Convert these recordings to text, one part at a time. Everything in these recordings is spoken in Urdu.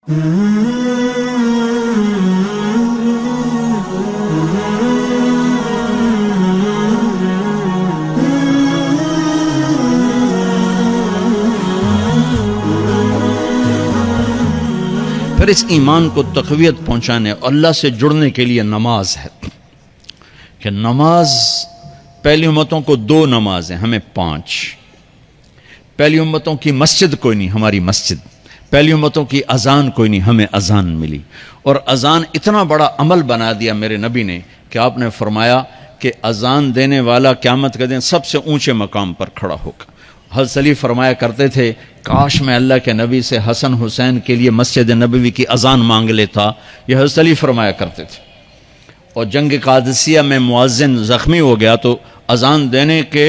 پھر اس ایمان کو تقویت پہنچانے اللہ سے جڑنے کے لیے نماز ہے کہ نماز پہلی امتوں کو 2 نمازیں، ہمیں 5۔ پہلی امتوں کی مسجد کوئی نہیں، ہماری مسجد۔ پہلی امتوں کی اذان کوئی نہیں، ہمیں اذان ملی۔ اور اذان اتنا بڑا عمل بنا دیا میرے نبی نے کہ آپ نے فرمایا کہ اذان دینے والا قیامت کے دن سب سے اونچے مقام پر کھڑا ہوگا۔ حضرت علی فرمایا کرتے تھے کاش میں اللہ کے نبی سے حسن حسین کے لیے مسجد نبوی کی اذان مانگ لیتا، یہ حضرت علی فرمایا کرتے تھے۔ اور جنگ قادسیہ میں مؤذن زخمی ہو گیا تو اذان دینے کے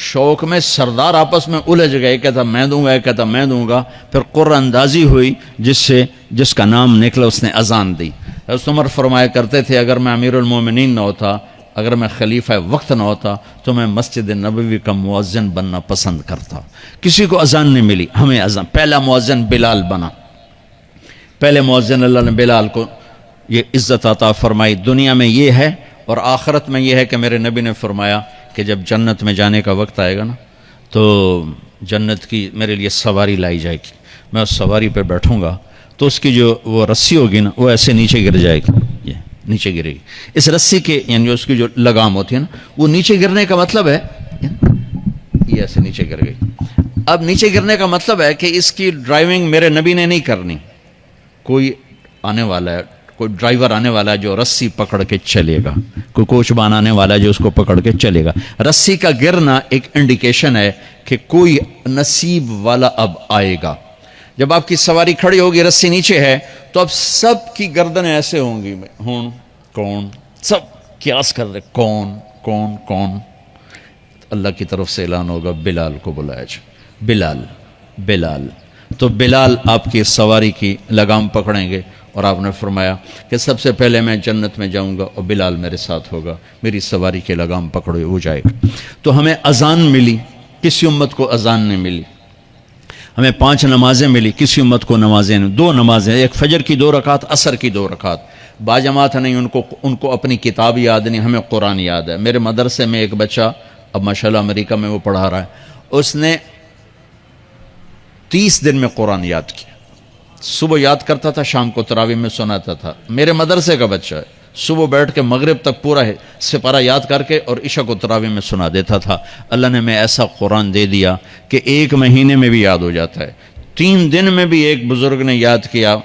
شوق میں سردار آپس میں الجھ گئے، کہتا میں دوں گا، کہتا میں دوں گا۔ پھر قرہ اندازی ہوئی، جس کا نام نکلا اس نے اذان دی۔ حضرت عمر فرمایا کرتے تھے اگر میں امیر المومنین نہ ہوتا، اگر میں خلیفہ وقت نہ ہوتا تو میں مسجد نبوی کا مؤذن بننا پسند کرتا۔ کسی کو اذان نہیں ملی، ہمیں اذان۔ پہلا مؤذن بلال بنا، پہلے مؤذن اللہ نے بلال کو یہ عزت عطا فرمائی۔ دنیا میں یہ ہے اور آخرت میں یہ ہے کہ میرے نبی نے فرمایا کہ جب جنت میں جانے کا وقت آئے گا نا تو جنت کی میرے لیے سواری لائی جائے گی، میں اس سواری پہ بیٹھوں گا تو اس کی جو وہ رسی ہوگی نا وہ ایسے نیچے گر جائے گی، یہ نیچے گرے گی۔ اس رسی کے یعنی اس کی جو لگام ہوتی ہے نا وہ نیچے گرنے کا مطلب ہے یہ ایسے نیچے گر گئی۔ اب نیچے گرنے کا مطلب ہے کہ اس کی ڈرائیونگ میرے نبی نے نہیں کرنی، کوئی آنے والا ہے، کوئی ڈرائیور آنے والا ہے جو رسی پکڑ کے چلے گا، کوئی کوچبان آنے والا ہے جو اس کو پکڑ کے چلے گا۔ رسی کا گرنا ایک انڈیکیشن ہے کہ کوئی نصیب والا اب آئے گا۔ جب آپ کی سواری کھڑی ہوگی، رسی نیچے ہے، تو اب سب کی گردنیں ایسے ہوں گی، کون، سب قیاس کر رہے کون۔ اللہ کی طرف سے اعلان ہوگا بلال کو بلایا جائے، بلال۔ تو بلال آپ کی سواری کی لگام پکڑیں گے اور آپ نے فرمایا کہ سب سے پہلے میں جنت میں جاؤں گا اور بلال میرے ساتھ ہوگا، میری سواری کی لگام پکڑے ہو جائے گا۔ تو ہمیں اذان ملی، کسی امت کو اذان نہیں ملی۔ ہمیں 5 نمازیں ملی، کسی امت کو نمازیں نہیں۔ 2 نمازیں، ایک فجر کی 2 رکعت، عصر کی 2 رکعت۔ باجماعت نہیں، ان کو اپنی کتاب یاد نہیں، ہمیں قرآن یاد ہے۔ میرے مدرسے میں ایک بچہ اب ماشاءاللہ امریکہ میں وہ پڑھا رہا ہے، اس نے 30 دن میں قرآن یاد کیا۔ صبح یاد کرتا تھا، شام کو تراویح میں سناتا تھا۔ میرے مدرسے کا بچہ ہے، صبح بیٹھ کے مغرب تک پورا ہے سپارہ یاد کر کے اور عشاء کو تراویح میں سنا دیتا تھا۔ اللہ نے میں ایسا قرآن دے دیا کہ 1 مہینے میں بھی یاد ہو جاتا ہے۔ 3 دن میں بھی ایک بزرگ نے یاد کیا،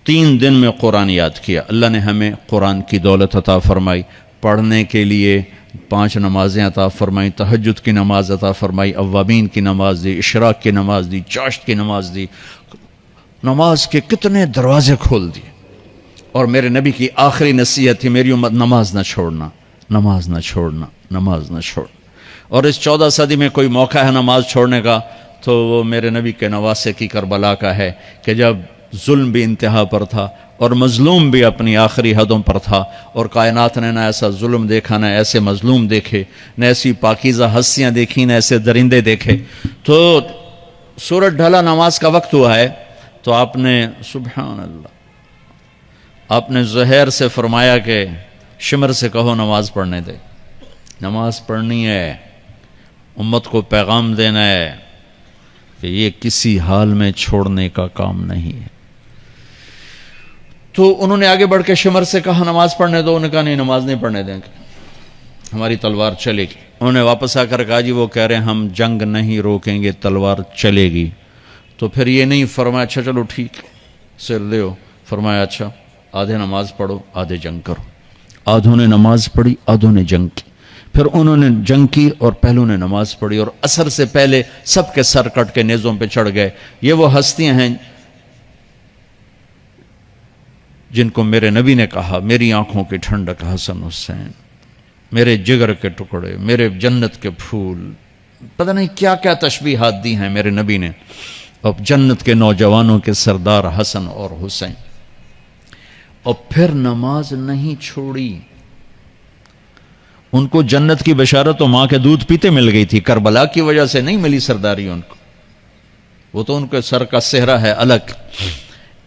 3 دن میں قرآن یاد کیا۔ اللہ نے ہمیں قرآن کی دولت عطا فرمائی، پڑھنے کے لیے 5 نمازیں عطا فرمائی، تہجد کی نماز عطا فرمائی، اوابین کی نماز دی، اشراق کی نماز دی، چاشت کی نماز دی۔ نماز کے کتنے دروازے کھول دیے۔ اور میرے نبی کی آخری نصیحت تھی میری امت نماز نہ چھوڑنا، نماز نہ چھوڑنا، نماز نہ چھوڑنا۔ اور اس 14 صدی میں کوئی موقع ہے نماز چھوڑنے کا تو وہ میرے نبی کے نواسے کی کربلا کا ہے کہ جب ظلم بھی انتہا پر تھا اور مظلوم بھی اپنی آخری حدوں پر تھا، اور کائنات نے نہ ایسا ظلم دیکھا، نہ ایسے مظلوم دیکھے، نہ ایسی پاکیزہ ہستیاں دیکھی، نہ ایسے درندے دیکھے۔ تو سورج ڈھلا، نماز کا وقت ہوا ہے، تو آپ نے سبحان اللہ، آپ نے زہیر سے فرمایا کہ شمر سے کہو نماز پڑھنے دے، نماز پڑھنی ہے، امت کو پیغام دینا ہے کہ یہ کسی حال میں چھوڑنے کا کام نہیں ہے۔ تو انہوں نے آگے بڑھ کے شمر سے کہا نماز پڑھنے دو، انہوں نے کہا نہیں نماز نہیں پڑھنے دیں گے، ہماری تلوار چلے گی۔ انہوں نے واپس آ کر کہا جی وہ کہہ رہے ہیں ہم جنگ نہیں روکیں گے، تلوار چلے گی۔ تو پھر یہ نہیں فرمایا اچھا چلو ٹھیک سر دیو، فرمایا اچھا آدھے نماز پڑھو آدھے جنگ کرو۔ آدھوں نے نماز پڑھی، آدھوں نے جنگ کی۔ پھر انہوں نے جنگ کی اور پہلوں نے نماز پڑھی، اور عصر سے پہلے سب کے سر کٹ کے نیزوں پہ چڑھ گئے۔ یہ وہ ہستیاں ہیں جن کو میرے نبی نے کہا میری آنکھوں کی ٹھنڈک حسن حسین، میرے جگر کے ٹکڑے، میرے جنت کے پھول، پتہ نہیں کیا کیا تشبیہات دی ہیں میرے نبی نے، اب جنت کے نوجوانوں کے سردار حسن اور حسین۔ اور پھر نماز نہیں چھوڑی۔ ان کو جنت کی بشارت تو ماں کے دودھ پیتے مل گئی تھی، کربلا کی وجہ سے نہیں ملی سرداری ان کو، وہ تو ان کے سر کا صحرا ہے الگ۔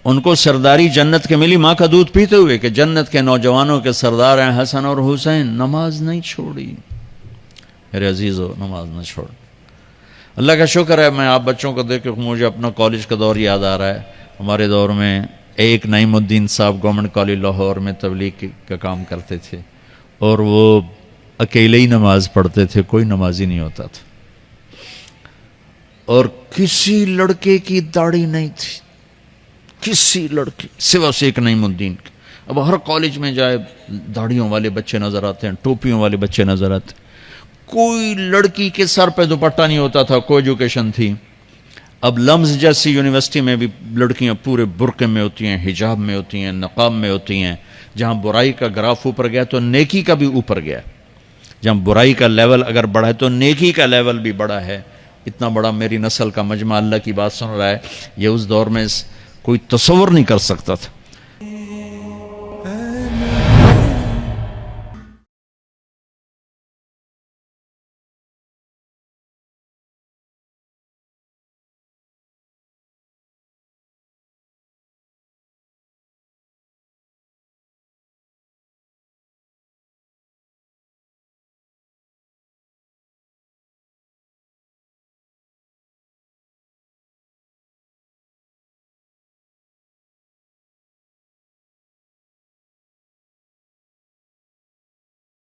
ان کو سرداری جنت کے ملی ماں کا دودھ پیتے ہوئے کہ جنت کے نوجوانوں کے سردار ہیں حسن اور حسین، نماز نہیں چھوڑی۔ میرے عزیزو، نماز نہ چھوڑ۔ اللہ کا شکر ہے، میں آپ بچوں کو دیکھ کے مجھے اپنا کالج کا دور یاد آ رہا ہے۔ ہمارے دور میں ایک نعیم الدین صاحب گورنمنٹ کالج لاہور میں تبلیغ کا کام کرتے تھے، اور وہ اکیلے ہی نماز پڑھتے تھے، کوئی نمازی نہیں ہوتا تھا، اور کسی لڑکے کی داڑھی نہیں تھی، کسی لڑکی سوا سے ایک نعیم الدین کی۔ اب ہر کالج میں جائے داڑھیوں والے بچے نظر آتے ہیں، ٹوپیوں والے بچے نظر آتے ہیں، کوئی لڑکی کے سر پہ دوپٹہ نہیں ہوتا تھا، کوئی ایجوکیشن تھی۔ اب لمز جیسی یونیورسٹی میں بھی لڑکیاں پورے برقعے میں ہوتی ہیں، حجاب میں ہوتی ہیں، نقاب میں ہوتی ہیں۔ جہاں برائی کا گراف اوپر گیا تو نیکی کا بھی اوپر گیا، جہاں برائی کا لیول اگر بڑھا ہے تو نیکی کا لیول بھی بڑا ہے۔ اتنا بڑا میری نسل کا مجمع اللہ کی بات سن رہا ہے، یہ اس دور میں کوئی تصور نہیں کر سکتا تھا۔